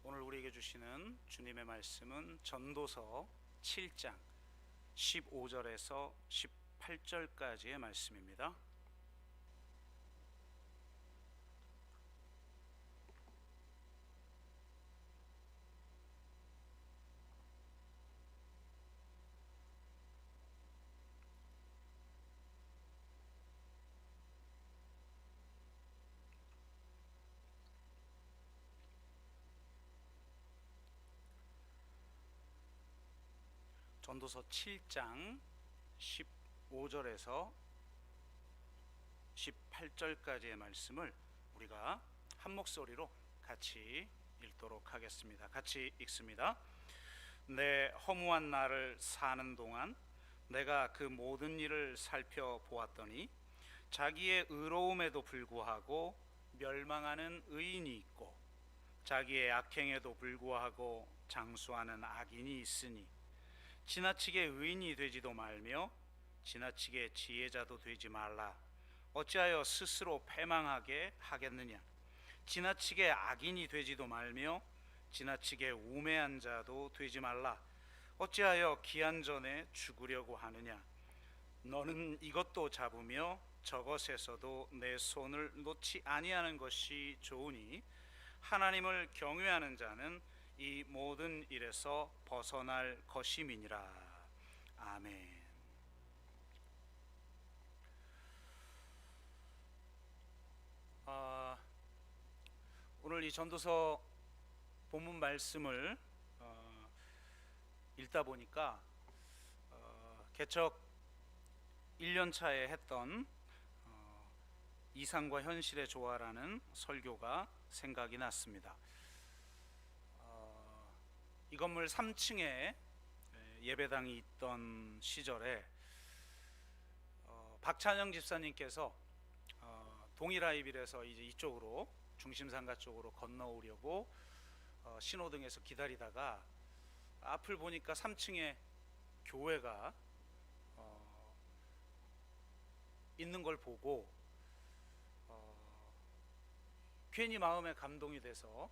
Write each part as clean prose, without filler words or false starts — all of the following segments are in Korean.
오늘 우리에게 주시는 주님의 말씀은 전도서 7장 15절에서 18절까지의 말씀입니다. 전도서 7장 15절에서 18절까지의 말씀을 우리가 한 목소리로 같이 읽도록 하겠습니다. 같이 읽습니다. 내 허무한 날을 사는 동안 내가 그 모든 일을 살펴보았더니 자기의 의로움에도 불구하고 멸망하는 의인이 있고 자기의 악행에도 불구하고 장수하는 악인이 있으니 지나치게 의인이 되지도 말며 지나치게 지혜자도 되지 말라. 어찌하여 스스로 패망하게 하겠느냐. 지나치게 악인이 되지도 말며 지나치게 우매한 자도 되지 말라. 어찌하여 기한 전에 죽으려고 하느냐. 너는 이것도 잡으며 저것에서도 내 손을 놓지 아니하는 것이 좋으니 하나님을 경외하는 자는 이 모든 일에서 벗어날 것임이니라. 아멘. 오늘 이 전도서 본문 말씀을 읽다 보니까 개척 1년 차에 했던 이상과 현실의 조화라는 설교가 생각이 났습니다. 이 건물 3층에 예배당이 있던 시절에 박찬영 집사님께서 동일하이빌에서 이제 이쪽으로 중심상가 쪽으로 건너오려고 신호등에서 기다리다가 앞을 보니까 3층에 교회가 있는 걸 보고 괜히 마음에 감동이 돼서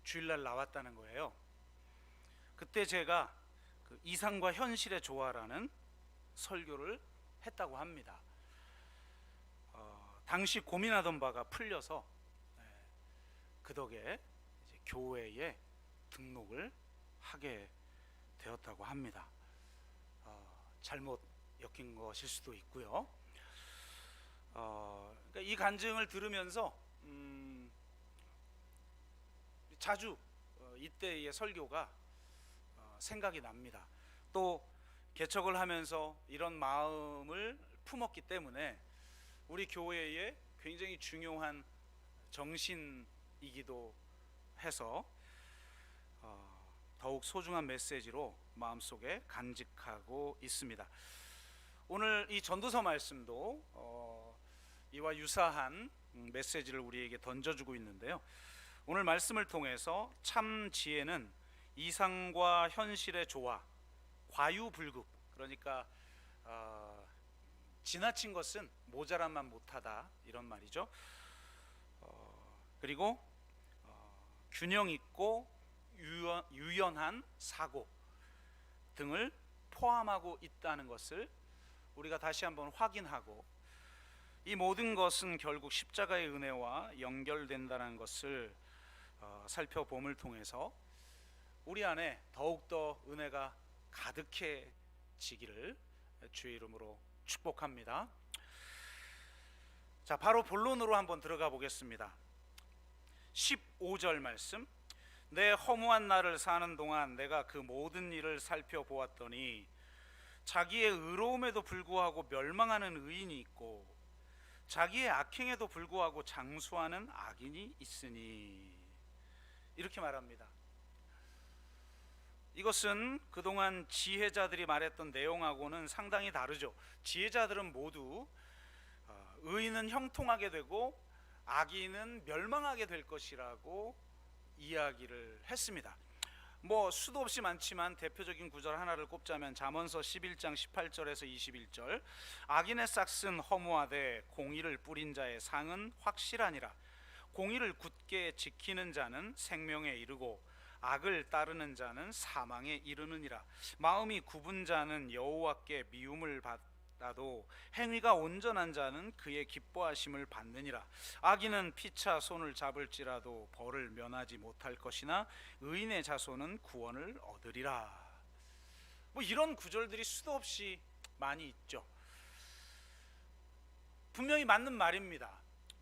주일날 나왔다는 거예요. 그때 제가 그 이상과 현실의 조화라는 설교를 했다고 합니다. 당시 고민하던 바가 풀려서 그 덕에 이제 교회에 등록을 하게 되었다고 합니다. 잘못 엮인 것일 수도 있고요. 그러니까 이 간증을 들으면서 자주 이때의 설교가 생각이 납니다. 또 개척을 하면서 이런 마음을 품었기 때문에 우리 교회의 굉장히 중요한 정신이기도 해서 더욱 소중한 메시지로 마음속에 간직하고 있습니다. 오늘 이 전도서 말씀도 이와 유사한 메시지를 우리에게 던져주고 있는데요. 오늘 말씀을 통해서 참 지혜는 이상과 현실의 조화, 과유불급, 그러니까 지나친 것은 모자란만 못하다, 이런 말이죠. 그리고 균형 있고 유연한 사고 등을 포함하고 있다는 것을 우리가 다시 한번 확인하고, 이 모든 것은 결국 십자가의 은혜와 연결된다는 것을 살펴봄을 통해서 우리 안에 더욱더 은혜가 가득해지기를 주의 이름으로 축복합니다. 자, 바로 본론으로 한번 들어가 보겠습니다. 15절 말씀. 내 허무한 날을 사는 동안 내가 그 모든 일을 살펴보았더니 자기의 의로움에도 불구하고 멸망하는 의인이 있고 자기의 악행에도 불구하고 장수하는 악인이 있으니, 이렇게 말합니다. 이것은 그동안 지혜자들이 말했던 내용하고는 상당히 다르죠. 지혜자들은 모두 의인은 형통하게 되고 악인은 멸망하게 될 것이라고 이야기를 했습니다. 뭐 수도 없이 많지만 대표적인 구절 하나를 꼽자면 잠언서 11장 18절에서 21절. 악인의 싹은 허무하되 공의를 뿌린 자의 상은 확실하니라. 공의를 굳게 지키는 자는 생명에 이르고 악을 따르는 자는 사망에 이르느니라. 마음이 굽은 자는 여호와께 미움을 받아도 행위가 온전한 자는 그의 기뻐하심을 받느니라. 악인은 피차 손을 잡을지라도 벌을 면하지 못할 것이나 의인의 자손은 구원을 얻으리라. 뭐 이런 구절들이 수도 없이 많이 있죠. 분명히 맞는 말입니다.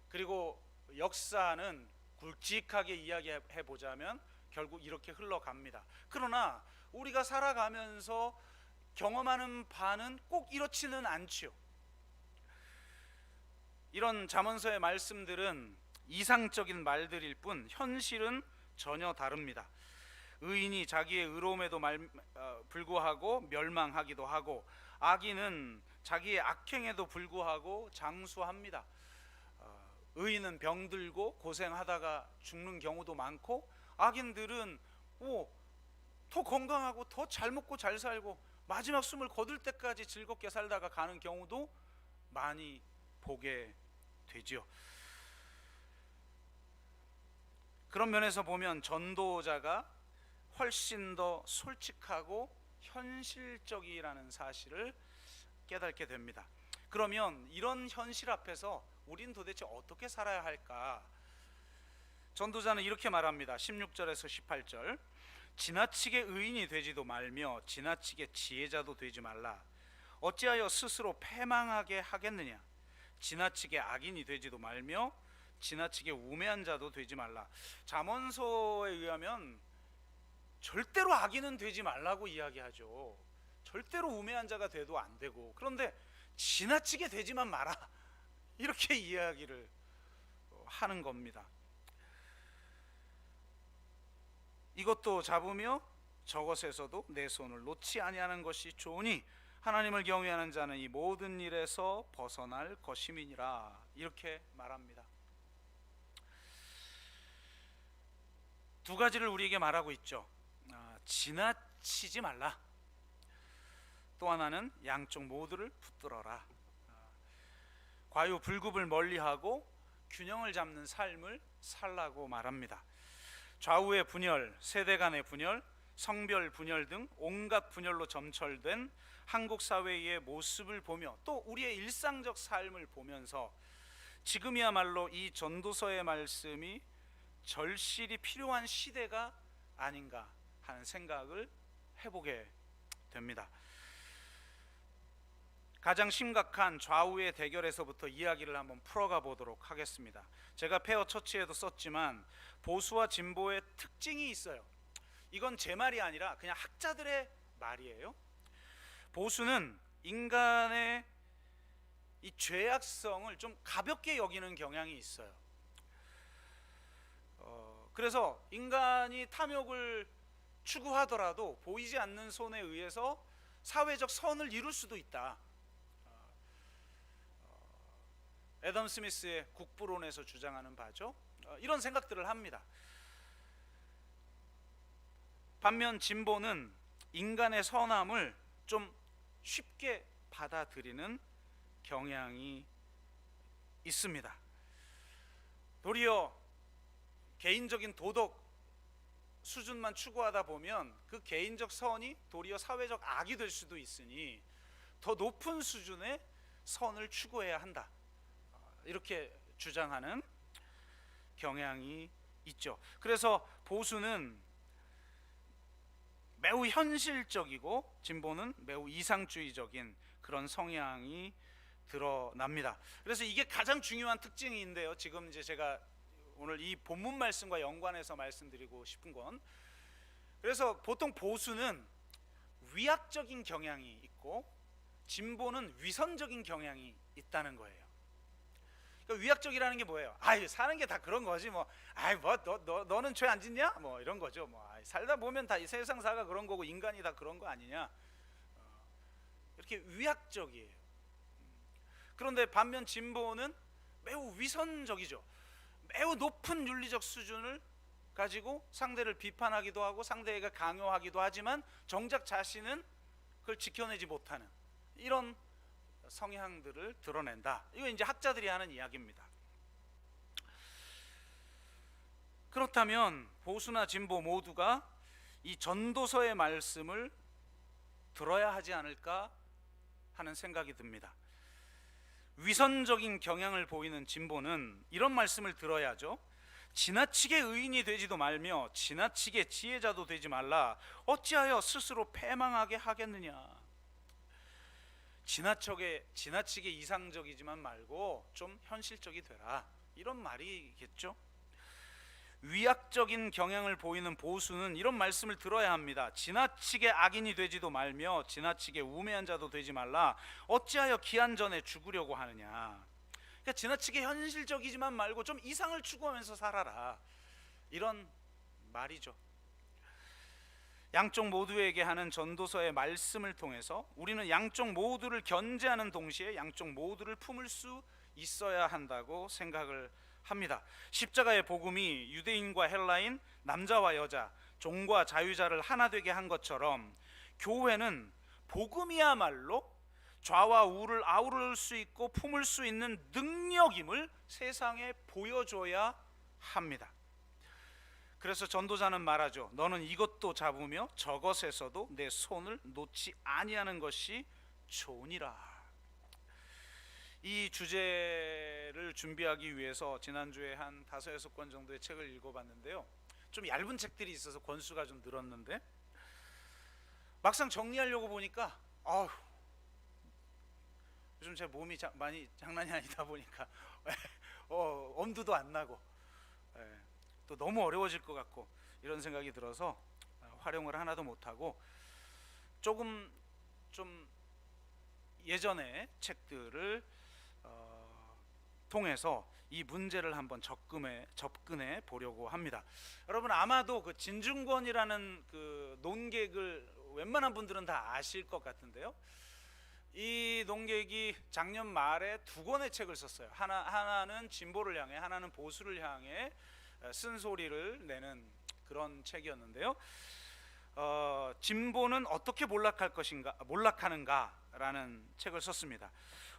그리고 역사는 굵직하게 이야기해 보자면 결국 이렇게 흘러갑니다. 그러나 우리가 살아가면서 경험하는 바는 꼭 이렇지는 않지요. 이런 잠언서의 말씀들은 이상적인 말들일 뿐 현실은 전혀 다릅니다. 의인이 자기의 의로움에도 불구하고 멸망하기도 하고 악인은 자기의 악행에도 불구하고 장수합니다. 의인은 병들고 고생하다가 죽는 경우도 많고 악인들은 더 건강하고 더 잘 먹고 잘 살고 마지막 숨을 거둘 때까지 즐겁게 살다가 가는 경우도 많이 보게 되죠. 그런 면에서 보면 전도자가 훨씬 더 솔직하고 현실적이라는 사실을 깨닫게 됩니다. 그러면 이런 현실 앞에서 우린 도대체 어떻게 살아야 할까? 전도자는 이렇게 말합니다. 16절에서 18절. 지나치게 의인이 되지도 말며 지나치게 지혜자도 되지 말라. 어찌하여 스스로 패망하게 하겠느냐? 지나치게 악인이 되지도 말며 지나치게 우매한 자도 되지 말라. 잠언서에 의하면 절대로 악인은 되지 말라고 이야기하죠. 절대로 우매한 자가 돼도 안 되고, 그런데 지나치게 되지만 마라, 이렇게 이야기를 하는 겁니다. 이것도 잡으며 저것에서도 내 손을 놓지 아니하는 것이 좋으니 하나님을 경외하는 자는 이 모든 일에서 벗어날 것임이니라. 이렇게 말합니다. 두 가지를 우리에게 말하고 있죠. 지나치지 말라. 또 하나는 양쪽 모두를 붙들어라. 과유불급을 멀리하고 균형을 잡는 삶을 살라고 말합니다. 좌우의 분열, 세대 간의 분열, 성별 분열 등 온갖 분열로 점철된 한국 사회의 모습을 보며 또 우리의 일상적 삶을 보면서 지금이야말로 이 전도서의 말씀이 절실히 필요한 시대가 아닌가 하는 생각을 해보게 됩니다. 가장 심각한 좌우의 대결에서부터 이야기를 한번 풀어가 보도록 하겠습니다. 제가 페어 처치에도 썼지만 보수와 진보의 특징이 있어요. 이건 제 말이 아니라 그냥 학자들의 말이에요. 보수는 인간의 이 죄악성을 좀 가볍게 여기는 경향이 있어요. 그래서 인간이 탐욕을 추구하더라도 보이지 않는 손에 의해서 사회적 선을 이룰 수도 있다. 애덤 스미스의 국부론에서 주장하는 바죠. 이런 생각들을 합니다. 반면 진보는 인간의 선함을 좀 쉽게 받아들이는 경향이 있습니다. 도리어 개인적인 도덕 수준만 추구하다 보면 그 개인적 선이 도리어 사회적 악이 될 수도 있으니 더 높은 수준의 선을 추구해야 한다. 이렇게 주장하는 경향이 있죠. 그래서 보수는 매우 현실적이고 진보는 매우 이상주의적인 그런 성향이 드러납니다. 그래서 이게 가장 중요한 특징인데요. 지금 이제 제가 오늘 이 본문 말씀과 연관해서 말씀드리고 싶은 건, 그래서 보통 보수는 위약적인 경향이 있고 진보는 위선적인 경향이 있다는 거예요. 그러니까 위약적이라는 게 뭐예요? 사는 게 다 그런 거지 뭐. 너는 죄 안 짓냐? 뭐 이런 거죠. 살다 보면 다 이 세상사가 그런 거고 인간이 다 그런 거 아니냐? 이렇게 위약적이에요. 그런데 반면 진보는 매우 위선적이죠. 매우 높은 윤리적 수준을 가지고 상대를 비판하기도 하고 상대에게 강요하기도 하지만 정작 자신은 그걸 지켜내지 못하는 이런 성향들을 드러낸다. 이거 이제 학자들이 하는 이야기입니다. 그렇다면 보수나 진보 모두가 이 전도서의 말씀을 들어야 하지 않을까 하는 생각이 듭니다. 위선적인 경향을 보이는 진보는 이런 말씀을 들어야죠. 지나치게 의인이 되지도 말며 지나치게 지혜자도 되지 말라. 어찌하여 스스로 패망하게 하겠느냐. 지나치게 이상적이지만 말고 좀 현실적이 되라, 이런 말이겠죠. 위약적인 경향을 보이는 보수는 이런 말씀을 들어야 합니다. 지나치게 악인이 되지도 말며 지나치게 우매한 자도 되지 말라. 어찌하여 기한 전에 죽으려고 하느냐. 그러니까 지나치게 현실적이지만 말고 좀 이상을 추구하면서 살아라, 이런 말이죠. 양쪽 모두에게 하는 전도서의 말씀을 통해서 우리는 양쪽 모두를 견제하는 동시에 양쪽 모두를 품을 수 있어야 한다고 생각을 합니다. 십자가의 복음이 유대인과 헬라인, 남자와 여자, 종과 자유자를 하나 되게 한 것처럼 교회는 복음이야말로 좌와 우를 아우를 수 있고 품을 수 있는 능력임을 세상에 보여줘야 합니다. 그래서 전도자는 말하죠. 너는 이것도 잡으며 저것에서도 내 손을 놓지 아니하는 것이 좋으니라. 이 주제를 준비하기 위해서 지난주에 한 5-6권 정도의 책을 읽어봤는데요. 좀 얇은 책들이 있어서 권수가 좀 늘었는데 막상 정리하려고 보니까 요즘 제 몸이 많이 장난이 아니다 보니까 엄두도 안 나고 또 너무 어려워질 것 같고 이런 생각이 들어서 활용을 하나도 못하고 조금 좀 예전의 책들을 통해서 이 문제를 한번 접근해 보려고 합니다. 여러분 아마도 그 진중권이라는 그 논객을 웬만한 분들은 다 아실 것 같은데요. 이 논객이 작년 말에 2권의 책을 썼어요. 하나는 진보를 향해, 하나는 보수를 향해 쓴소리를 내는 그런 책이었는데요. 진보는 어떻게 몰락하는가라는 책을 썼습니다.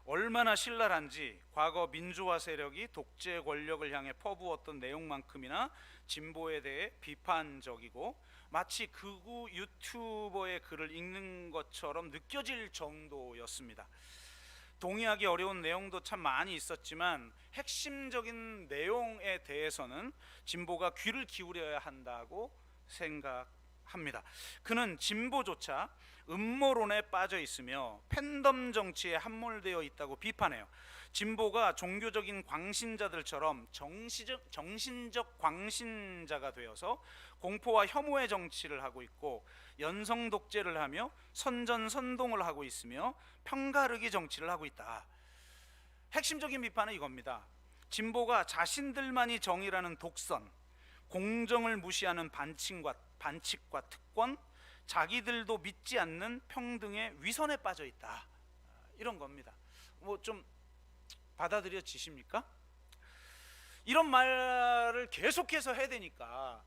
얼마나 신랄한지 과거 민주화 세력이 독재 권력을 향해 퍼부었던 내용만큼이나 진보에 대해 비판적이고 마치 극우 유튜버의 글을 읽는 것처럼 느껴질 정도였습니다. 동의하기 어려운 내용도 참 많이 있었지만 핵심적인 내용에 대해서는 진보가 귀를 기울여야 한다고 생각합니다. 그는 진보조차 음모론에 빠져 있으며 팬덤 정치에 함몰되어 있다고 비판해요. 진보가 종교적인 광신자들처럼 정신적 광신자가 되어서 공포와 혐오의 정치를 하고 있고 연성 독재를 하며 선전선동을 하고 있으며 편가르기 정치를 하고 있다. 핵심적인 비판은 이겁니다. 진보가 자신들만이 정의라는 독선, 공정을 무시하는 반칙과 특권, 자기들도 믿지 않는 평등의 위선에 빠져 있다, 이런 겁니다. 뭐 좀 받아들여지십니까? 이런 말을 계속해서 해야 되니까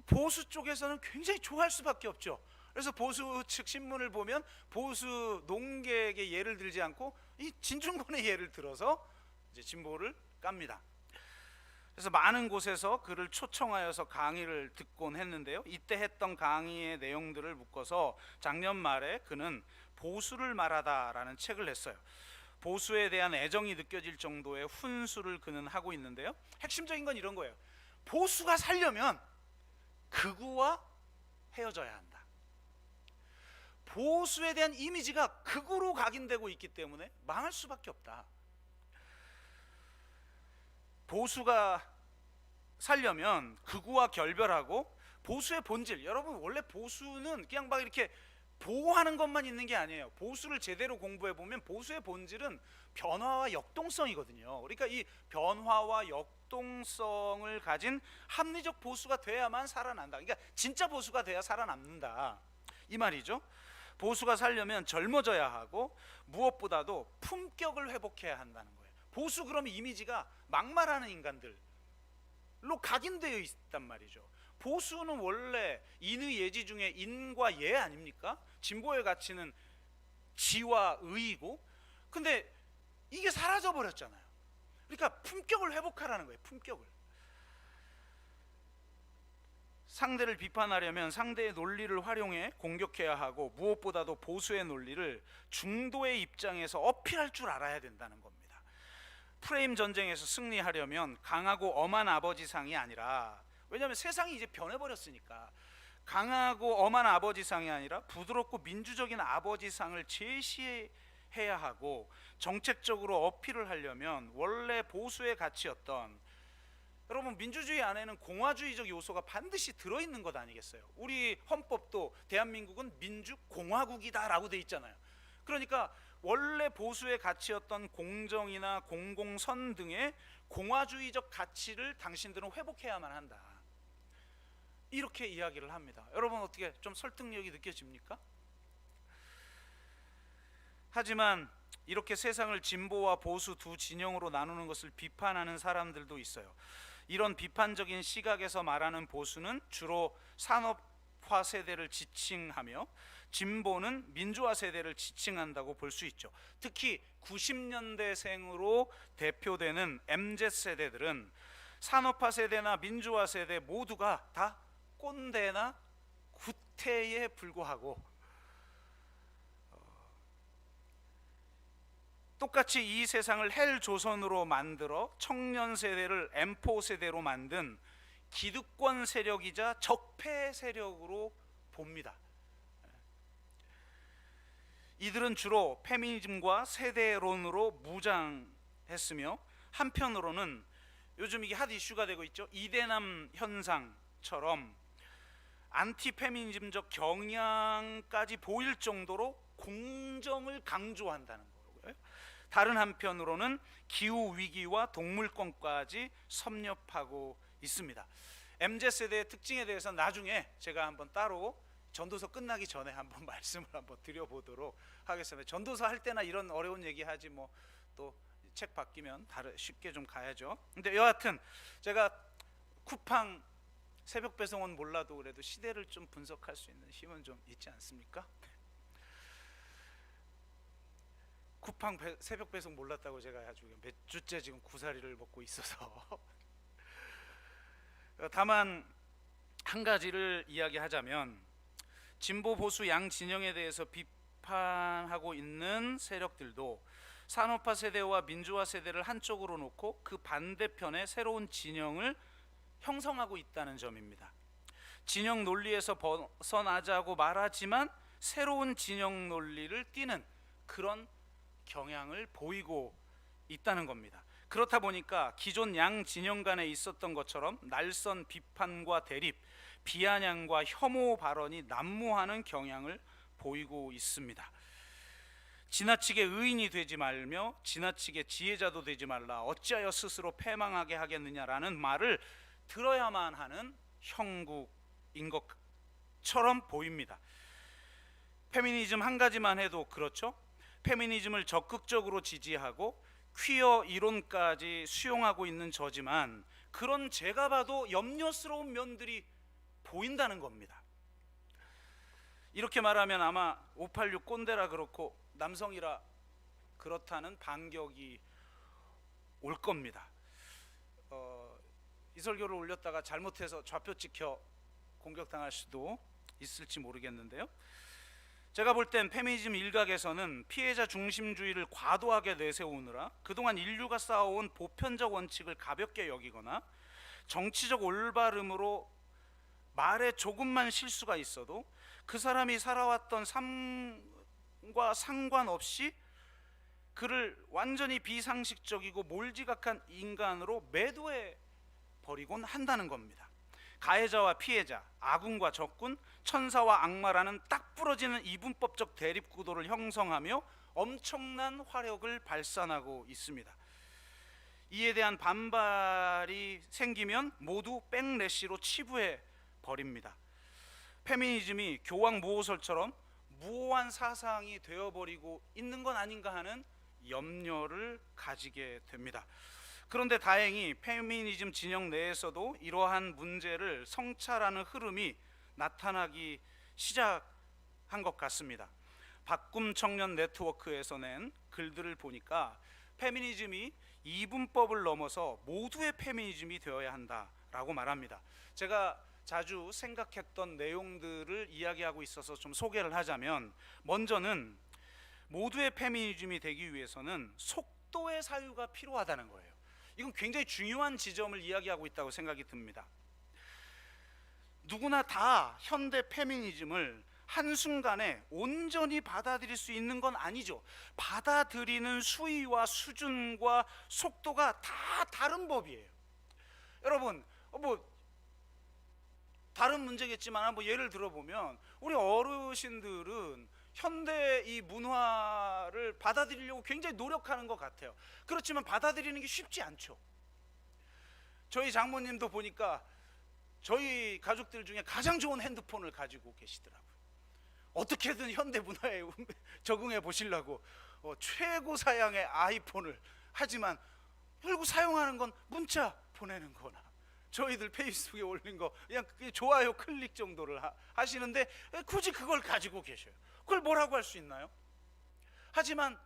보수 쪽에서는 굉장히 좋아할 수밖에 없죠. 그래서 보수 측 신문을 보면 보수 농객의 예를 들지 않고 이 진중권의 예를 들어서 이제 진보를 깝니다. 그래서 많은 곳에서 그를 초청하여서 강의를 듣곤 했는데요. 이때 했던 강의의 내용들을 묶어서 작년 말에 그는 보수를 말하다라는 책을 냈어요. 보수에 대한 애정이 느껴질 정도의 훈수를 그는 하고 있는데요. 핵심적인 건 이런 거예요. 보수가 살려면 극우와 헤어져야 한다. 보수에 대한 이미지가 극우로 각인되고 있기 때문에 망할 수밖에 없다. 보수가 살려면 극우와 결별하고 보수의 본질, 여러분 원래 보수는 그냥 막 이렇게 보호하는 것만 있는 게 아니에요. 보수를 제대로 공부해 보면 보수의 본질은 변화와 역동성이거든요. 그러니까 이 변화와 역동성을 가진 합리적 보수가 돼야만 살아난다. 그러니까 진짜 보수가 돼야 살아남는다, 이 말이죠. 보수가 살려면 젊어져야 하고 무엇보다도 품격을 회복해야 한다는 거예요. 보수 그러면 이미지가 막말하는 인간들로 각인되어 있단 말이죠. 보수는 원래 인의 예지 중에 인과 예 아닙니까? 진보의 가치는 지와 의이고, 근데 이게 사라져 버렸잖아요. 그러니까 품격을 회복하라는 거예요. 품격을. 상대를 비판하려면 상대의 논리를 활용해 공격해야 하고, 무엇보다도 보수의 논리를 중도의 입장에서 어필할 줄 알아야 된다는 겁니다. 프레임 전쟁에서 승리하려면 강하고 엄한 아버지상이 아니라, 왜냐하면 세상이 이제 변해버렸으니까, 강하고 엄한 아버지상이 아니라 부드럽고 민주적인 아버지상을 제시해야 하고, 정책적으로 어필을 하려면 원래 보수의 가치였던, 여러분 민주주의 안에는 공화주의적 요소가 반드시 들어있는 것 아니겠어요? 우리 헌법도 대한민국은 민주공화국이다라고 돼 있잖아요. 그러니까 원래 보수의 가치였던 공정이나 공공선 등의 공화주의적 가치를 당신들은 회복해야만 한다, 이렇게 이야기를 합니다. 여러분 어떻게 좀 설득력이 느껴집니까? 하지만 이렇게 세상을 진보와 보수 두 진영으로 나누는 것을 비판하는 사람들도 있어요. 이런 비판적인 시각에서 말하는 보수는 주로 산업화 세대를 지칭하며, 진보는 민주화 세대를 지칭한다고 볼 수 있죠. 특히 90년대생으로 대표되는 MZ세대들은 산업화 세대나 민주화 세대 모두가 다 꼰대나 구태에 불과하고, 똑같이 이 세상을 헬 조선으로 만들어 청년 세대를 M4 세대로 만든 기득권 세력이자 적폐 세력으로 봅니다. 이들은 주로 페미니즘과 세대론으로 무장했으며, 한편으로는 요즘 이게 핫 이슈가 되고 있죠. 이대남 현상처럼 안티 페미니즘적 경향까지 보일 정도로 공정을 강조한다는 거예요. 다른 한편으로는 기후 위기와 동물권까지 섭렵하고 있습니다. MZ세대의 특징에 대해서 나중에 제가 한번 따로 전도서 끝나기 전에 한번 말씀을 한번 드려보도록 하겠습니다. 전도서 할 때나 이런 어려운 얘기 하지, 뭐 또 책 바뀌면 쉽게 좀 가야죠. 근데 여하튼 제가 쿠팡 새벽 배송은 몰라도 그래도 시대를 좀 분석할 수 있는 힘은 좀 있지 않습니까? 쿠팡 새벽 배송 몰랐다고 제가 아주 몇 주째 지금 구사리를 먹고 있어서 다만 한 가지를 이야기하자면, 진보 보수 양 진영에 대해서 비판하고 있는 세력들도 산업화 세대와 민주화 세대를 한쪽으로 놓고 그 반대편에 새로운 진영을 형성하고 있다는 점입니다. 진영 논리에서 벗어나자고 말하지만 새로운 진영 논리를 띠는 그런 경향을 보이고 있다는 겁니다. 그렇다 보니까 기존 양 진영 간에 있었던 것처럼 날선 비판과 대립, 비아냥과 혐오 발언이 난무하는 경향을 보이고 있습니다. 지나치게 의인이 되지 말며 지나치게 지혜자도 되지 말라, 어찌하여 스스로 패망하게 하겠느냐라는 말을 들어야만 하는 형국인 것처럼 보입니다. 페미니즘 한 가지만 해도 그렇죠. 페미니즘을 적극적으로 지지하고 퀴어 이론까지 수용하고 있는 저지만, 그런 제가 봐도 염려스러운 면들이 보인다는 겁니다. 이렇게 말하면 아마 586 꼰대라 그렇고 남성이라 그렇다는 반격이 올 겁니다. 이 설교를 올렸다가 잘못해서 좌표 찍혀 공격당할 수도 있을지 모르겠는데요. 제가 볼 땐 페미니즘 일각에서는 피해자 중심주의를 과도하게 내세우느라 그동안 인류가 쌓아온 보편적 원칙을 가볍게 여기거나, 정치적 올바름으로 말에 조금만 실수가 있어도 그 사람이 살아왔던 삶과 상관없이 그를 완전히 비상식적이고 몰지각한 인간으로 매도해 버리곤 한다는 겁니다. 가해자와 피해자, 아군과 적군, 천사와 악마라는 딱 부러지는 이분법적 대립 구도를 형성하며 엄청난 화력을 발산하고 있습니다. 이에 대한 반발이 생기면 모두 백래시로 치부해 버립니다. 페미니즘이 교황모호설처럼 무오한 사상이 되어버리고 있는 건 아닌가 하는 염려를 가지게 됩니다. 그런데 다행히 페미니즘 진영 내에서도 이러한 문제를 성찰하는 흐름이 나타나기 시작한 것 같습니다. 바꿈 청년 네트워크에서 낸 글들을 보니까 페미니즘이 이분법을 넘어서 모두의 페미니즘이 되어야 한다라고 말합니다. 제가 자주 생각했던 내용들을 이야기하고 있어서 좀 소개를 하자면, 먼저는 모두의 페미니즘이 되기 위해서는 속도의 사유가 필요하다는 거예요. 이건 굉장히 중요한 지점을 이야기하고 있다고 생각이 듭니다. 누구나 다 현대 페미니즘을 한순간에 온전히 받아들일 수 있는 건 아니죠. 받아들이는 수위와 수준과 속도가 다 다른 법이에요. 여러분, 다른 문제겠지만 예를 들어보면, 우리 어르신들은 현대 이 문화를 받아들이려고 굉장히 노력하는 것 같아요. 그렇지만 받아들이는 게 쉽지 않죠. 저희 장모님도 보니까 저희 가족들 중에 가장 좋은 핸드폰을 가지고 계시더라고요. 어떻게든 현대 문화에 적응해 보시려고 최고 사양의 아이폰을, 하지만 결국 사용하는 건 문자 보내는 거나 저희들 페이스북에 올린 거 그냥 좋아요 클릭 정도를 하시는데, 굳이 그걸 가지고 계셔요. 그걸 뭐라고 할 수 있나요? 하지만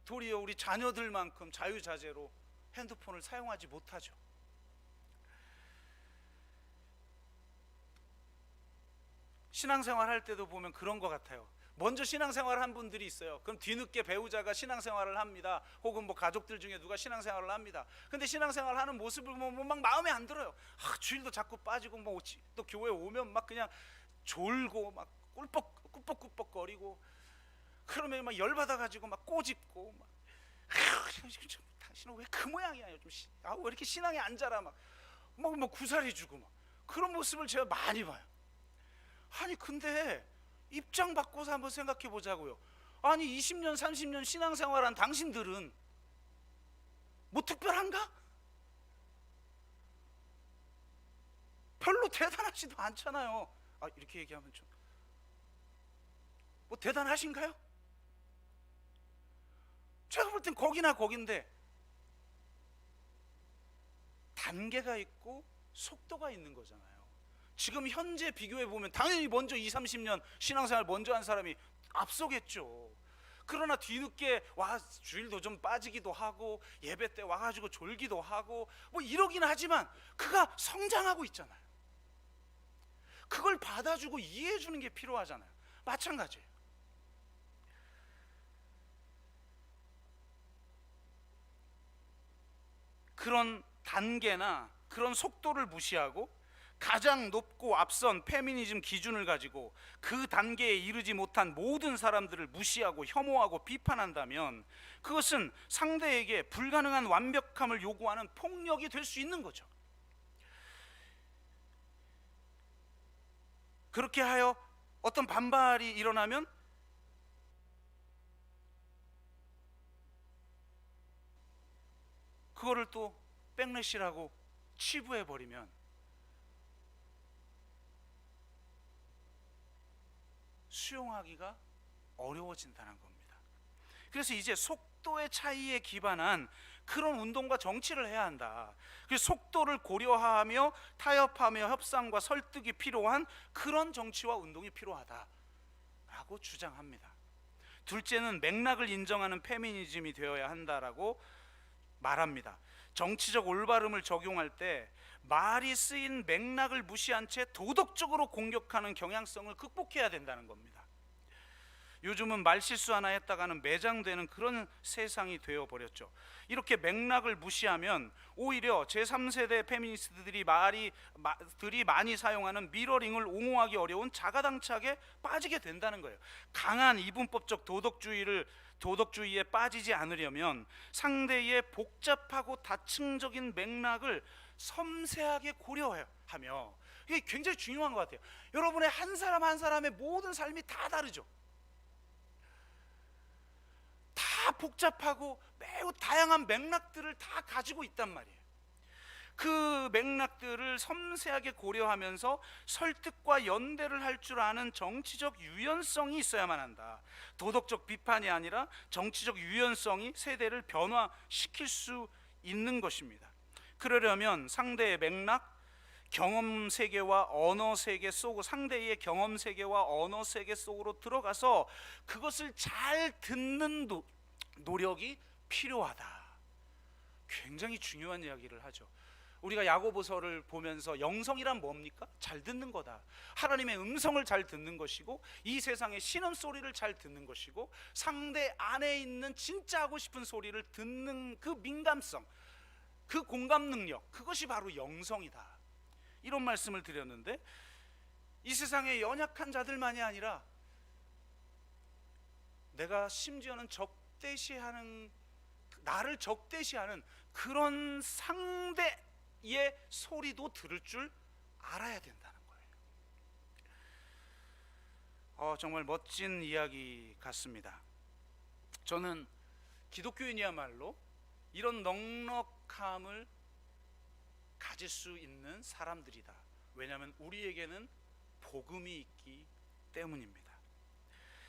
도리어 우리 자녀들만큼 자유자재로 핸드폰을 사용하지 못하죠. 신앙생활 할 때도 보면 그런 것 같아요. 먼저 신앙생활을 한 분들이 있어요. 그럼 뒤늦게 배우자가 신앙생활을 합니다. 혹은 가족들 중에 누가 신앙생활을 합니다. 근데 신앙생활을 하는 모습을 보면 막 마음에 안 들어요. 주일도 자꾸 빠지고, 또 교회 오면 막 그냥 졸고 막 꾸벅꾸벅거리고, 그러면 막 열받아가지고 막 꼬집고 막, 당신은 왜 그 모양이야? 왜 이렇게 신앙에 안 자라? 막 구사리 주고 막 그런 모습을 제가 많이 봐요. 아니 근데 입장 바꿔서 한번 생각해 보자고요. 아니 20년 30년 신앙생활한 당신들은 특별한가? 별로 대단하지도 않잖아요. 이렇게 얘기하면 좀 대단하신가요? 제가 볼 땐 거기나 거긴데, 단계가 있고 속도가 있는 거잖아요. 지금 현재 비교해 보면 당연히 먼저 20, 30년 신앙생활 먼저 한 사람이 앞서겠죠. 그러나 뒤늦게 주일도 좀 빠지기도 하고 예배 때 와가지고 졸기도 하고 이러긴 하지만 그가 성장하고 있잖아요. 그걸 받아주고 이해해 주는 게 필요하잖아요. 마찬가지예요. 그런 단계나 그런 속도를 무시하고 가장 높고 앞선 페미니즘 기준을 가지고 그 단계에 이르지 못한 모든 사람들을 무시하고 혐오하고 비판한다면, 그것은 상대에게 불가능한 완벽함을 요구하는 폭력이 될 수 있는 거죠. 그렇게 하여 어떤 반발이 일어나면 그거를 또 백래시라고 치부해버리면 수용하기가 어려워진다는 겁니다. 그래서 이제 속도의 차이에 기반한 그런 운동과 정치를 해야 한다. 그래서 속도를 고려하며 타협하며 협상과 설득이 필요한 그런 정치와 운동이 필요하다라고 주장합니다. 둘째는 맥락을 인정하는 페미니즘이 되어야 한다라고 말합니다. 정치적 올바름을 적용할 때 말이 쓰인 맥락을 무시한 채 도덕적으로 공격하는 경향성을 극복해야 된다는 겁니다. 요즘은 말실수 하나 했다가는 매장되는 그런 세상이 되어버렸죠. 이렇게 맥락을 무시하면 오히려 제3세대 페미니스트들이 많이 사용하는 미러링을 옹호하기 어려운 자가당착에 빠지게 된다는 거예요. 강한 이분법적 도덕주의에 빠지지 않으려면 상대의 복잡하고 다층적인 맥락을 섬세하게 고려하며, 이게 굉장히 중요한 것 같아요. 여러분의 한 사람 한 사람의 모든 삶이 다 다르죠. 다 복잡하고 매우 다양한 맥락들을 다 가지고 있단 말이에요. 그 맥락들을 섬세하게 고려하면서 설득과 연대를 할 줄 아는 정치적 유연성이 있어야만 한다. 도덕적 비판이 아니라 정치적 유연성이 세대를 변화시킬 수 있는 것입니다. 그러려면 상대의 맥락, 경험 세계와 언어 세계 속으로, 상대의 경험 세계와 언어 세계 속으로 들어가서 그것을 잘 듣는 노력이 필요하다. 굉장히 중요한 이야기를 하죠. 우리가 야고보서를 보면서 영성이란 뭡니까? 잘 듣는 거다. 하나님의 음성을 잘 듣는 것이고, 이 세상의 신음소리를 잘 듣는 것이고, 상대 안에 있는 진짜 하고 싶은 소리를 듣는 그 민감성, 그 공감 능력, 그것이 바로 영성이다. 이런 말씀을 드렸는데, 이 세상의 연약한 자들만이 아니라 내가 심지어는 나를 적대시하는 그런 상대의 소리도 들을 줄 알아야 된다는 거예요. 정말 멋진 이야기 같습니다. 저는 기독교인이야말로 이런 넉넉함을 가질 수 있는 사람들이다. 왜냐하면 우리에게는 복음이 있기 때문입니다.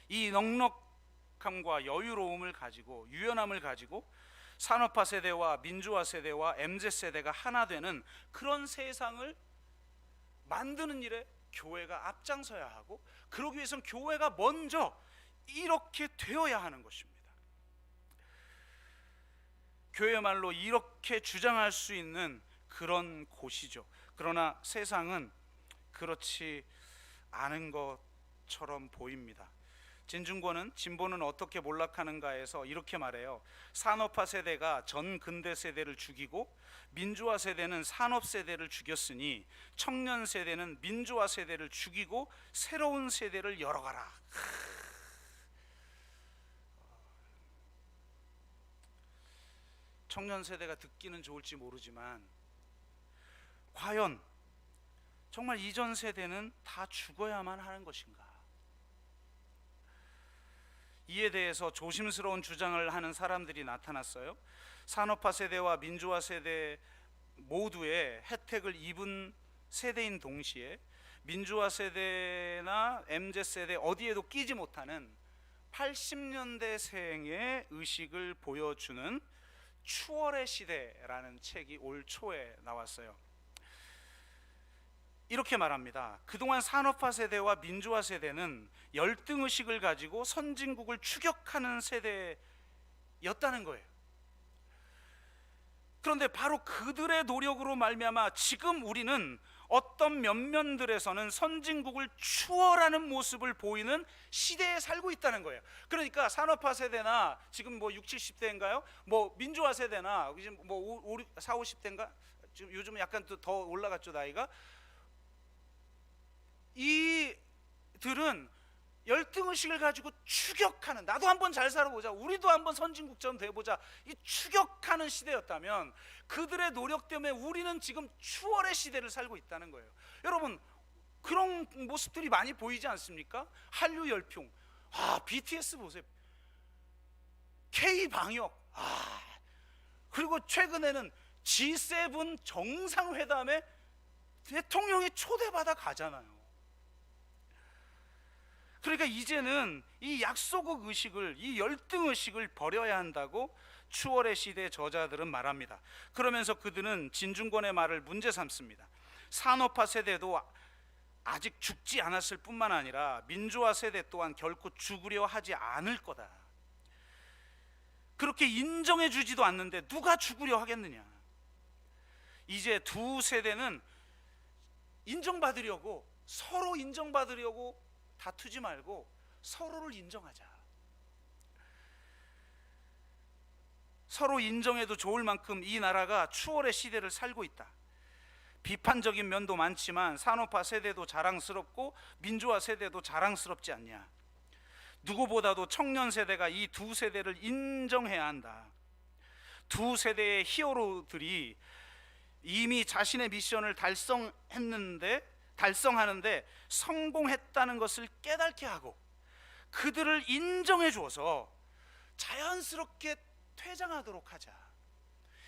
이 넉넉함과 여유로움을 가지고, 유연함을 가지고 산업화 세대와 민주화 세대와 MZ세대가 하나 되는 그런 세상을 만드는 일에 교회가 앞장서야 하고, 그러기 위해서는 교회가 먼저 이렇게 되어야 하는 것입니다. 교회야말로 이렇게 주장할 수 있는 그런 곳이죠. 그러나 세상은 그렇지 않은 것처럼 보입니다. 진중권은 진보는 어떻게 몰락하는가에서 이렇게 말해요. 산업화 세대가 전 근대 세대를 죽이고, 민주화 세대는 산업 세대를 죽였으니 청년 세대는 민주화 세대를 죽이고 새로운 세대를 열어가라. 청년 세대가 듣기는 좋을지 모르지만, 과연 정말 이전 세대는 다 죽어야만 하는 것인가? 이에 대해서 조심스러운 주장을 하는 사람들이 나타났어요. 산업화 세대와 민주화 세대 모두의 혜택을 입은 세대인 동시에 민주화 세대나 MZ세대 어디에도 끼지 못하는 80년대생의 의식을 보여주는 추월의 시대라는 책이 올 초에 나왔어요. 이렇게 말합니다. 그동안 산업화 세대와 민주화 세대는 열등의식을 가지고 선진국을 추격하는 세대였다는 거예요. 그런데 바로 그들의 노력으로 말미암아 지금 우리는 어떤 면면들에서는 선진국을 추월하는 모습을 보이는 시대에 살고 있다는 거예요. 그러니까 산업화 세대나 지금 뭐 60, 70대인가요? 뭐 민주화 세대나 지금 뭐 40, 50대인가? 지금 요즘 약간 더 올라갔죠, 나이가. 이들은 열등의식을 가지고 추격하는, 나도 한번 잘 살아보자, 우리도 한번 선진국처럼 돼보자, 이 추격하는 시대였다면, 그들의 노력 때문에 우리는 지금 추월의 시대를 살고 있다는 거예요. 여러분, 그런 모습들이 많이 보이지 않습니까? 한류 열풍, BTS 보세요, K-방역, 그리고 최근에는 G7 정상회담에 대통령이 초대받아 가잖아요. 그러니까 이제는 이 약소국 의식을, 이 열등 의식을 버려야 한다고 추월의 시대 저자들은 말합니다. 그러면서 그들은 진중권의 말을 문제 삼습니다. 산업화 세대도 아직 죽지 않았을 뿐만 아니라 민주화 세대 또한 결코 죽으려 하지 않을 거다. 그렇게 인정해 주지도 않는데 누가 죽으려 하겠느냐. 이제 두 세대는 인정받으려고, 서로 인정받으려고 다투지 말고 서로를 인정하자. 서로 인정해도 좋을 만큼 이 나라가 추월의 시대를 살고 있다. 비판적인 면도 많지만 산업화 세대도 자랑스럽고 민주화 세대도 자랑스럽지 않냐. 누구보다도 청년 세대가 이 두 세대를 인정해야 한다. 두 세대의 히어로들이 이미 자신의 미션을 달성하는데 성공했다는 것을 깨닫게 하고, 그들을 인정해 주어서 자연스럽게 퇴장하도록 하자.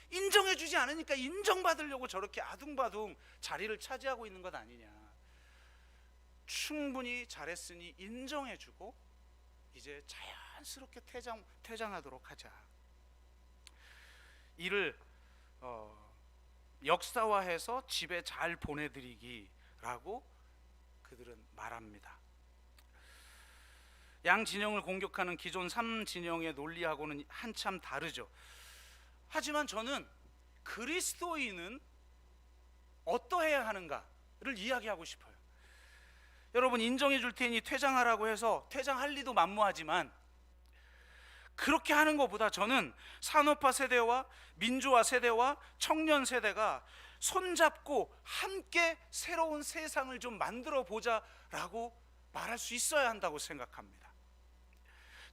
인정해 주지 않으니까 인정받으려고 저렇게 아둥바둥 자리를 차지하고 있는 것 아니냐. 충분히 잘했으니 인정해 주고 이제 자연스럽게 퇴장하도록 하자. 이를 역사화해서 집에 잘 보내드리기라고 그들은 말합니다. 양 진영을 공격하는 기존 3진영의 논리하고는 한참 다르죠. 하지만 저는 그리스도인은 어떠해야 하는가를 이야기하고 싶어요. 여러분, 인정해 줄 테니 퇴장하라고 해서 퇴장할 리도 만무하지만 그렇게 하는 것보다 저는 산업화 세대와 민주화 세대와 청년 세대가 손잡고 함께 새로운 세상을 좀 만들어 보자라고 말할 수 있어야 한다고 생각합니다.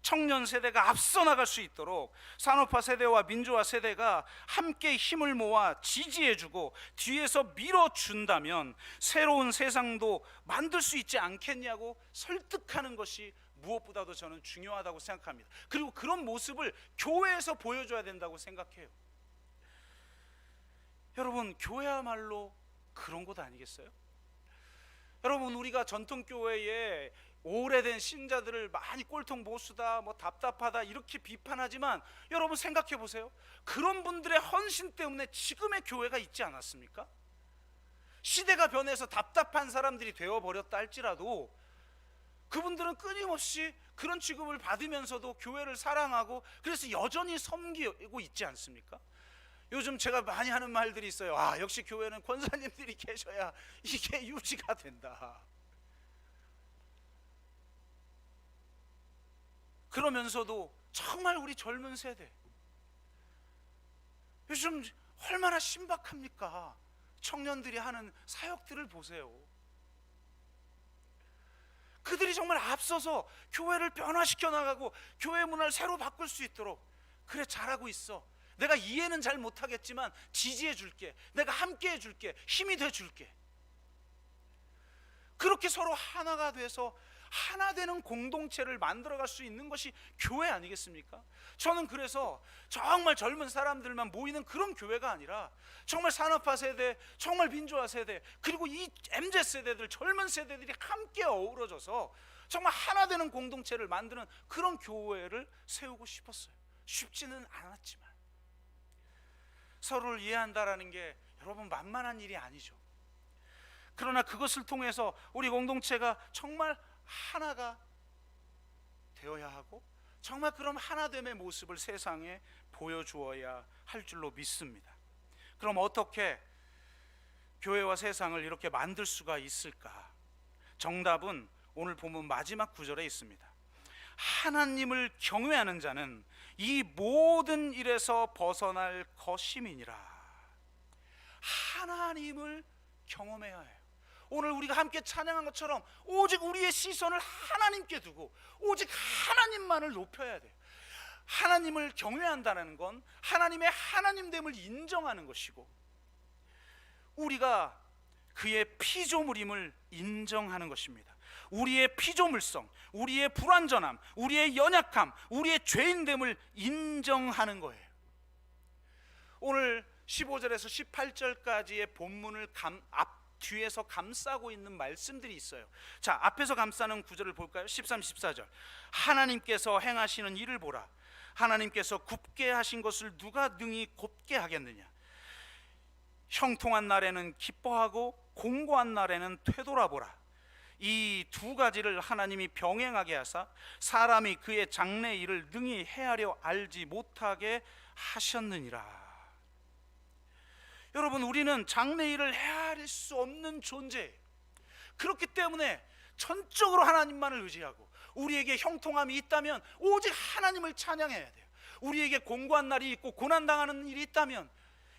청년 세대가 앞서 나갈 수 있도록 산업화 세대와 민주화 세대가 함께 힘을 모아 지지해주고 뒤에서 밀어준다면 새로운 세상도 만들 수 있지 않겠냐고 설득하는 것이 무엇보다도 저는 중요하다고 생각합니다. 그리고 그런 모습을 교회에서 보여줘야 된다고 생각해요. 여러분, 교회야말로 그런 곳 아니겠어요? 여러분, 우리가 전통교회에 오래된 신자들을 많이 꼴통 보수다, 답답하다 이렇게 비판하지만 여러분 생각해 보세요. 그런 분들의 헌신 때문에 지금의 교회가 있지 않았습니까? 시대가 변해서 답답한 사람들이 되어버렸다 할지라도 그분들은 끊임없이 그런 취급을 받으면서도 교회를 사랑하고 그래서 여전히 섬기고 있지 않습니까? 요즘 제가 많이 하는 말들이 있어요. 역시 교회는 권사님들이 계셔야 이게 유지가 된다. 그러면서도 정말 우리 젊은 세대 요즘 얼마나 신박합니까? 청년들이 하는 사역들을 보세요. 그들이 정말 앞서서 교회를 변화시켜 나가고 교회 문화를 새로 바꿀 수 있도록, 그래 잘하고 있어, 내가 이해는 잘 못하겠지만 지지해 줄게, 내가 함께 해 줄게, 힘이 돼 줄게. 그렇게 서로 하나가 돼서 하나 되는 공동체를 만들어갈 수 있는 것이 교회 아니겠습니까? 저는 그래서 정말 젊은 사람들만 모이는 그런 교회가 아니라 정말 산업화 세대, 정말 민주화 세대, 그리고 이 MZ세대들, 젊은 세대들이 함께 어우러져서 정말 하나 되는 공동체를 만드는 그런 교회를 세우고 싶었어요. 쉽지는 않았지만 서로를 이해한다라는 게 여러분 만만한 일이 아니죠. 그러나 그것을 통해서 우리 공동체가 정말 하나가 되어야 하고 정말 그럼 하나됨의 모습을 세상에 보여주어야 할 줄로 믿습니다. 그럼 어떻게 교회와 세상을 이렇게 만들 수가 있을까? 정답은 오늘 본문 마지막 구절에 있습니다. 하나님을 경외하는 자는 이 모든 일에서 벗어날 것임이니라. 하나님을 경험해야 해요. 오늘 우리가 함께 찬양한 것처럼 오직 우리의 시선을 하나님께 두고 오직 하나님만을 높여야 돼요. 하나님을 경외한다는 건 하나님의 하나님됨을 인정하는 것이고 우리가 그의 피조물임을 인정하는 것입니다. 우리의 피조물성, 우리의 불완전함, 우리의 연약함, 우리의 죄인됨을 인정하는 거예요. 오늘 15절에서 18절까지의 본문을 뒤에서 감싸고 있는 말씀들이 있어요. 자, 앞에서 감싸는 구절을 볼까요? 13, 14절. 하나님께서 행하시는 일을 보라. 하나님께서 굽게 하신 것을 누가 능히 곱게 하겠느냐. 형통한 날에는 기뻐하고 공고한 날에는 되돌아보라. 이 두 가지를 하나님이 병행하게 하사 사람이 그의 장래 일을 능히 헤아려 알지 못하게 하셨느니라. 여러분, 우리는 장래 일을 헤아릴 수 없는 존재예요. 그렇기 때문에 전적으로 하나님만을 의지하고 우리에게 형통함이 있다면 오직 하나님을 찬양해야 돼요. 우리에게 공고한 날이 있고 고난당하는 일이 있다면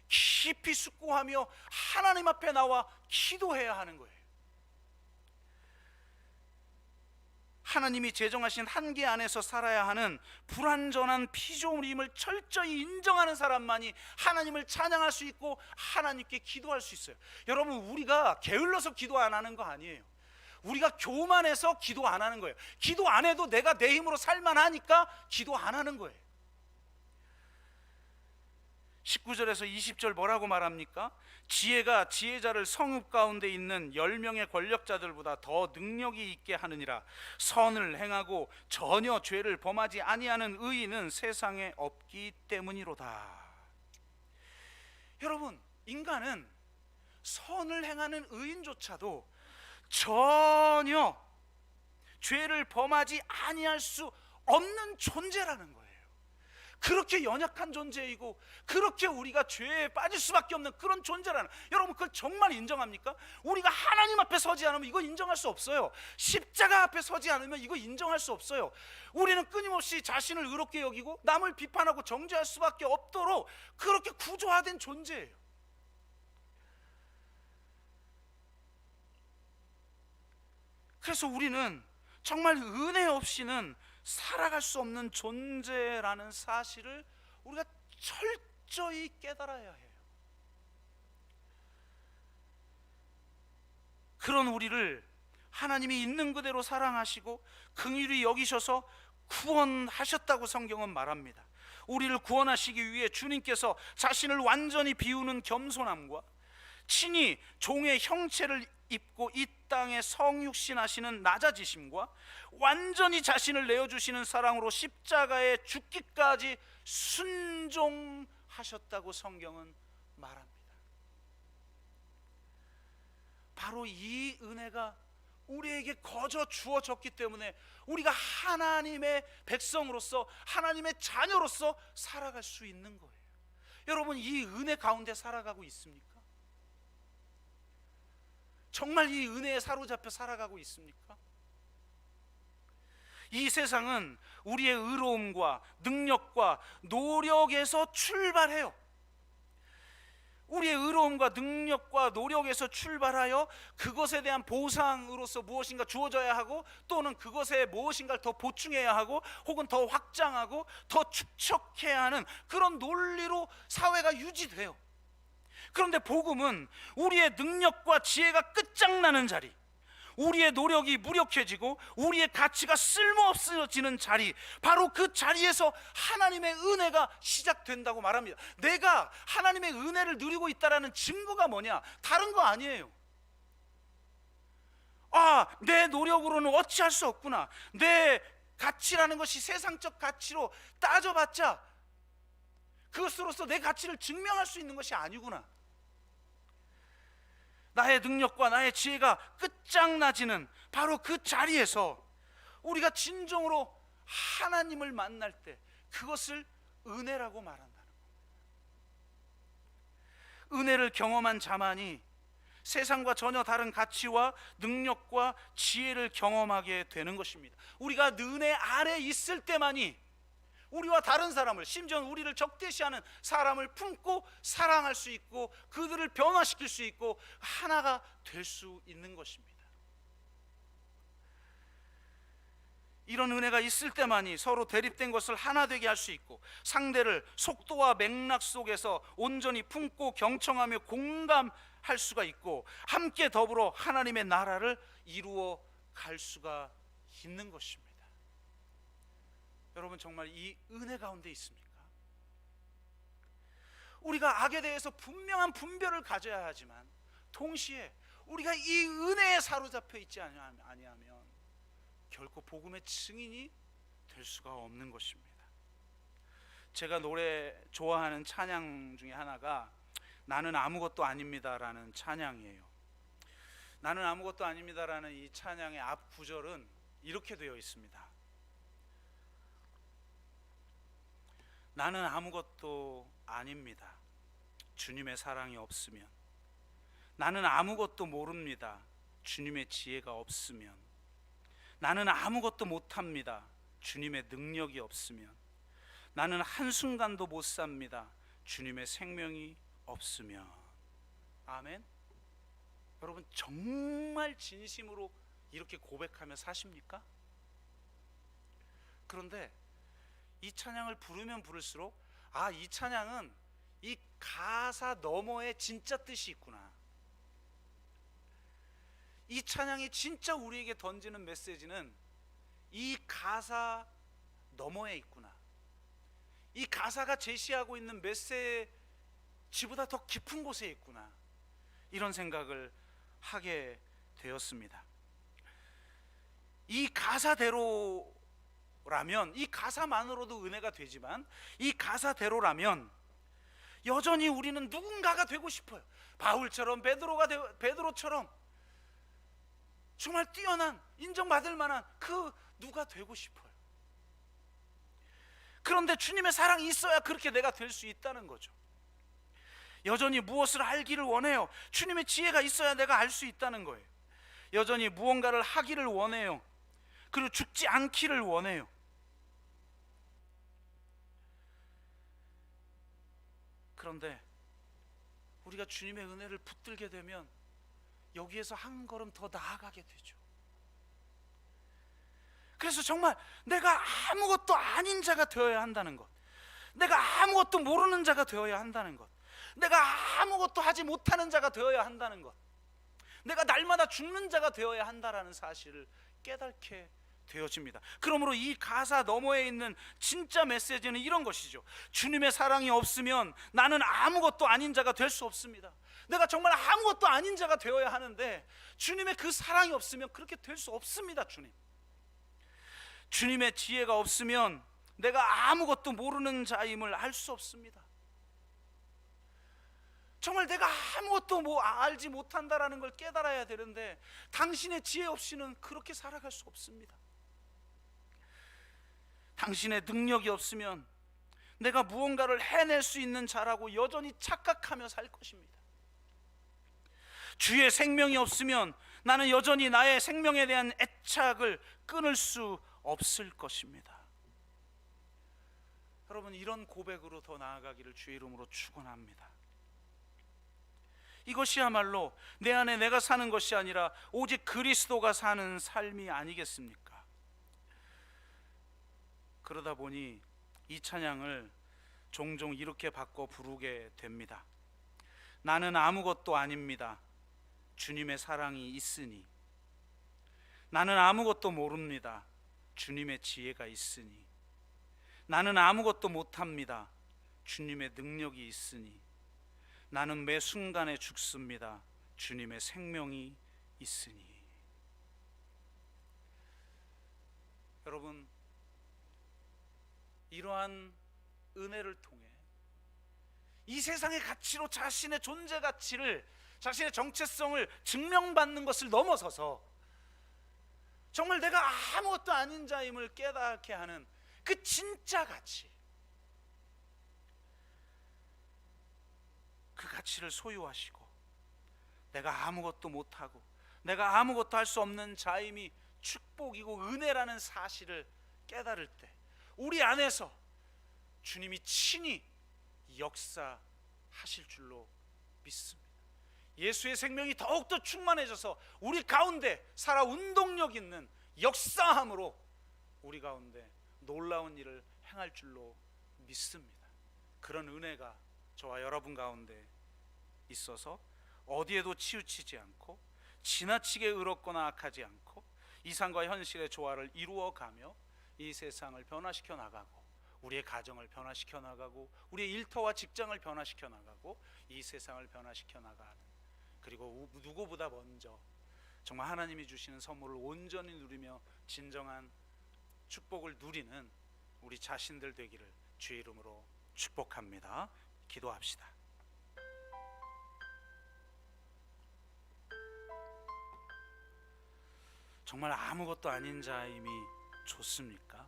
깊이 숙고하며 하나님 앞에 나와 기도해야 하는 거예요. 하나님이 제정하신 한계 안에서 살아야 하는 불완전한 피조물임을 철저히 인정하는 사람만이 하나님을 찬양할 수 있고 하나님께 기도할 수 있어요. 여러분, 우리가 게을러서 기도 안 하는 거 아니에요. 우리가 교만해서 기도 안 하는 거예요. 기도 안 해도 내가 내 힘으로 살만하니까 기도 안 하는 거예요. 19절에서 20절 뭐라고 말합니까? 지혜가 지혜자를 성읍 가운데 있는 10명의 권력자들보다 더 능력이 있게 하느니라. 선을 행하고 전혀 죄를 범하지 아니하는 의인은 세상에 없기 때문이로다. 여러분, 인간은 선을 행하는 의인조차도 전혀 죄를 범하지 아니할 수 없는 존재라는 거예요. 그렇게 연약한 존재이고 그렇게 우리가 죄에 빠질 수밖에 없는 그런 존재라는, 여러분 그걸 정말 인정합니까? 우리가 하나님 앞에 서지 않으면 이거 인정할 수 없어요. 십자가 앞에 서지 않으면 이거 인정할 수 없어요. 우리는 끊임없이 자신을 의롭게 여기고 남을 비판하고 정죄할 수밖에 없도록 그렇게 구조화된 존재예요. 그래서 우리는 정말 은혜 없이는 살아갈 수 없는 존재라는 사실을 우리가 철저히 깨달아야 해요. 그런 우리를 하나님이 있는 그대로 사랑하시고 긍휼히 여기셔서 구원하셨다고 성경은 말합니다. 우리를 구원하시기 위해 주님께서 자신을 완전히 비우는 겸손함과 친히 종의 형체를 입고 이 땅에 성육신하시는 낮아지심과 완전히 자신을 내어주시는 사랑으로 십자가에 죽기까지 순종하셨다고 성경은 말합니다. 바로 이 은혜가 우리에게 거저 주어졌기 때문에 우리가 하나님의 백성으로서 하나님의 자녀로서 살아갈 수 있는 거예요. 여러분, 이 은혜 가운데 살아가고 있습니까? 정말 이 은혜에 사로잡혀 살아가고 있습니까? 이 세상은 우리의 의로움과 능력과 노력에서 출발해요. 우리의 의로움과 능력과 노력에서 출발하여 그것에 대한 보상으로서 무엇인가 주어져야 하고, 또는 그것에 무엇인가를 더 보충해야 하고, 혹은 더 확장하고 더 축적해야 하는 그런 논리로 사회가 유지돼요. 그런데 복음은 우리의 능력과 지혜가 끝장나는 자리, 우리의 노력이 무력해지고 우리의 가치가 쓸모없어지는 자리, 바로 그 자리에서 하나님의 은혜가 시작된다고 말합니다. 내가 하나님의 은혜를 누리고 있다는 증거가 뭐냐? 다른 거 아니에요. 내 노력으로는 어찌할 수 없구나, 내 가치라는 것이 세상적 가치로 따져봤자 그것으로서 내 가치를 증명할 수 있는 것이 아니구나, 나의 능력과 나의 지혜가 끝장나지는 바로 그 자리에서 우리가 진정으로 하나님을 만날 때 그것을 은혜라고 말한다는 겁니다. 은혜를 경험한 자만이 세상과 전혀 다른 가치와 능력과 지혜를 경험하게 되는 것입니다. 우리가 은혜 아래 있을 때만이 우리와 다른 사람을, 심지어 우리를 적대시하는 사람을 품고 사랑할 수 있고 그들을 변화시킬 수 있고 하나가 될 수 있는 것입니다. 이런 은혜가 있을 때만이 서로 대립된 것을 하나 되게 할 수 있고 상대를 속도와 맥락 속에서 온전히 품고 경청하며 공감할 수가 있고 함께 더불어 하나님의 나라를 이루어 갈 수가 있는 것입니다. 여러분, 정말 이 은혜 가운데 있습니까? 우리가 악에 대해서 분명한 분별을 가져야 하지만 동시에 우리가 이 은혜에 사로잡혀 있지 아니하면 결코 복음의 증인이 될 수가 없는 것입니다. 제가 노래 좋아하는 찬양 중에 하나가 나는 아무것도 아닙니다라는 찬양이에요. 나는 아무것도 아닙니다라는 이 찬양의 앞 구절은 이렇게 되어 있습니다. 나는 아무것도 아닙니다, 주님의 사랑이 없으면. 나는 아무것도 모릅니다, 주님의 지혜가 없으면. 나는 아무것도 못합니다, 주님의 능력이 없으면. 나는 한순간도 못 삽니다, 주님의 생명이 없으면. 아멘. 여러분, 정말 진심으로 이렇게 고백하며 사십니까? 그런데 이 찬양을 부르면 부를수록 이 찬양은 이 가사 너머에 진짜 뜻이 있구나, 이 찬양이 진짜 우리에게 던지는 메시지는 이 가사 너머에 있구나, 이 가사가 제시하고 있는 메시지보다 더 깊은 곳에 있구나, 이런 생각을 하게 되었습니다. 이 가사대로라면, 이 가사만으로도 은혜가 되지만 이 가사대로라면 여전히 우리는 누군가가 되고 싶어요. 바울처럼, 베드로처럼 정말 뛰어난, 인정받을 만한 그 누가 되고 싶어요. 그런데 주님의 사랑이 있어야 그렇게 내가 될 수 있다는 거죠. 여전히 무엇을 알기를 원해요. 주님의 지혜가 있어야 내가 알 수 있다는 거예요. 여전히 무언가를 하기를 원해요. 그리고 죽지 않기를 원해요. 그런데 우리가 주님의 은혜를 붙들게 되면 여기에서 한 걸음 더 나아가게 되죠. 그래서 정말 내가 아무것도 아닌 자가 되어야 한다는 것, 내가 아무것도 모르는 자가 되어야 한다는 것, 내가 아무것도 하지 못하는 자가 되어야 한다는 것, 내가 날마다 죽는 자가 되어야 한다라는 사실을 깨닫게 되어집니다. 그러므로 이 가사 너머에 있는 진짜 메시지는 이런 것이죠. 주님의 사랑이 없으면 나는 아무것도 아닌 자가 될 수 없습니다. 내가 정말 아무것도 아닌 자가 되어야 하는데 주님의 그 사랑이 없으면 그렇게 될 수 없습니다. 주님의 지혜가 없으면 내가 아무것도 모르는 자임을 알 수 없습니다. 정말 내가 아무것도 알지 못한다라는 걸 깨달아야 되는데 당신의 지혜 없이는 그렇게 살아갈 수 없습니다. 당신의 능력이 없으면 내가 무언가를 해낼 수 있는 자라고 여전히 착각하며 살 것입니다. 주의 생명이 없으면 나는 여전히 나의 생명에 대한 애착을 끊을 수 없을 것입니다. 여러분, 이런 고백으로 더 나아가기를 주의 이름으로 축원합니다. 이것이야말로 내 안에 내가 사는 것이 아니라 오직 그리스도가 사는 삶이 아니겠습니까? 그러다 보니 이 찬양을 종종 이렇게 바꿔 부르게 됩니다. 나는 아무것도 아닙니다. 주님의 사랑이 있으니. 나는 아무것도 모릅니다. 주님의 지혜가 있으니. 나는 아무것도 못합니다. 주님의 능력이 있으니. 나는 매 순간에 죽습니다. 주님의 생명이 있으니. 여러분, 이러한 은혜를 통해 이 세상의 가치로 자신의 존재 가치를, 자신의 정체성을 증명받는 것을 넘어서서 정말 내가 아무것도 아닌 자임을 깨닫게 하는 그 진짜 가치, 그 가치를 소유하시고 내가 아무것도 못하고 내가 아무것도 할 수 없는 자임이 축복이고 은혜라는 사실을 깨달을 때 우리 안에서 주님이 친히 역사하실 줄로 믿습니다. 예수의 생명이 더욱더 충만해져서 우리 가운데 살아 운동력 있는 역사함으로 우리 가운데 놀라운 일을 행할 줄로 믿습니다. 그런 은혜가 저와 여러분 가운데 있어서 어디에도 치우치지 않고 지나치게 의롭거나 악하지 않고 이상과 현실의 조화를 이루어가며 이 세상을 변화시켜 나가고 우리의 가정을 변화시켜 나가고 우리의 일터와 직장을 변화시켜 나가고 이 세상을 변화시켜 나가는, 그리고 누구보다 먼저 정말 하나님이 주시는 선물을 온전히 누리며 진정한 축복을 누리는 우리 자신들 되기를 주의 이름으로 축복합니다. 기도합시다. 정말 아무것도 아닌 자임이 좋습니까?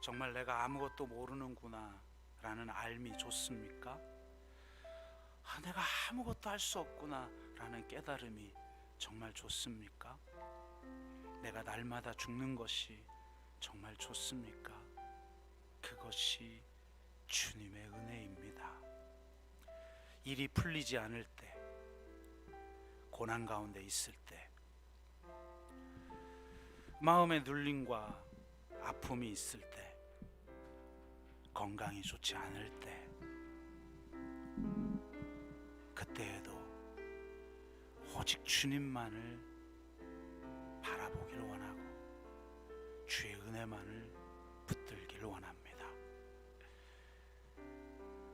정말 내가 아무것도 모르는구나 라는 알미 좋습니까? 내가 아무것도 할 수 없구나 라는 깨달음이 정말 좋습니까? 내가 날마다 죽는 것이 정말 좋습니까? 그것이 주님의 은혜입니다. 일이 풀리지 않을 때, 고난 가운데 있을 때, 마음의 눌림과 아픔이 있을 때, 건강이 좋지 않을 때, 그때에도 오직 주님만을 바라보기를 원하고 주의 은혜만을 붙들기를 원합니다.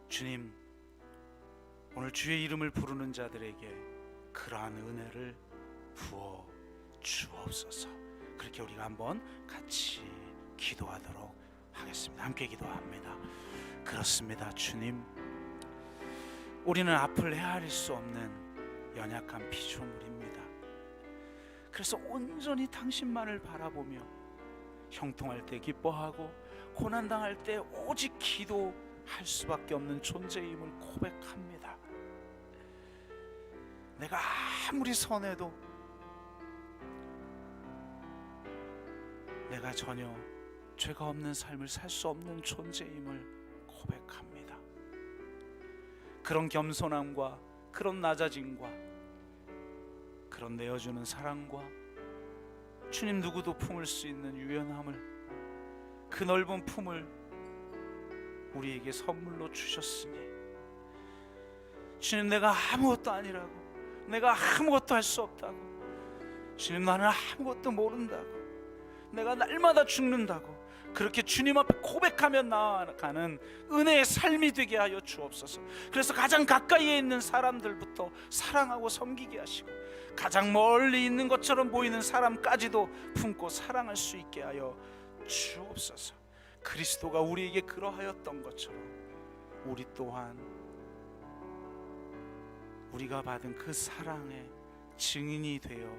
주님, 오늘 주의 이름을 부르는 자들에게 그러한 은혜를 부어 주옵소서. 그렇게 우리가 한번 같이 기도하도록 하겠습니다. 함께 기도합니다. 그렇습니다. 주님, 우리는 앞을 헤아릴 수 없는 연약한 피조물입니다. 그래서 온전히 당신만을 바라보며 형통할 때 기뻐하고 고난당할 때 오직 기도할 수밖에 없는 존재임을 고백합니다. 내가 아무리 선해도 내가 전혀 죄가 없는 삶을 살 수 없는 존재임을 고백합니다. 그런 겸손함과 그런 낮아짐과 그런 내어주는 사랑과 주님 누구도 품을 수 있는 유연함을, 그 넓은 품을 우리에게 선물로 주셨으니 주님, 내가 아무것도 아니라고, 내가 아무것도 할 수 없다고, 주님 나는 아무것도 모른다고, 내가 날마다 죽는다고 그렇게 주님 앞에 고백하며 나아가는 은혜의 삶이 되게 하여 주옵소서. 그래서 가장 가까이에 있는 사람들부터 사랑하고 섬기게 하시고 가장 멀리 있는 것처럼 보이는 사람까지도 품고 사랑할 수 있게 하여 주옵소서. 그리스도가 우리에게 그러하였던 것처럼 우리 또한 우리가 받은 그 사랑의 증인이 되어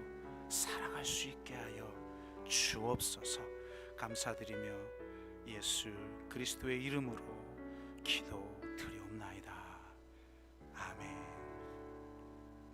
살아갈 수 있게 하여 주옵소서. 감사드리며 예수 그리스도의 이름으로 기도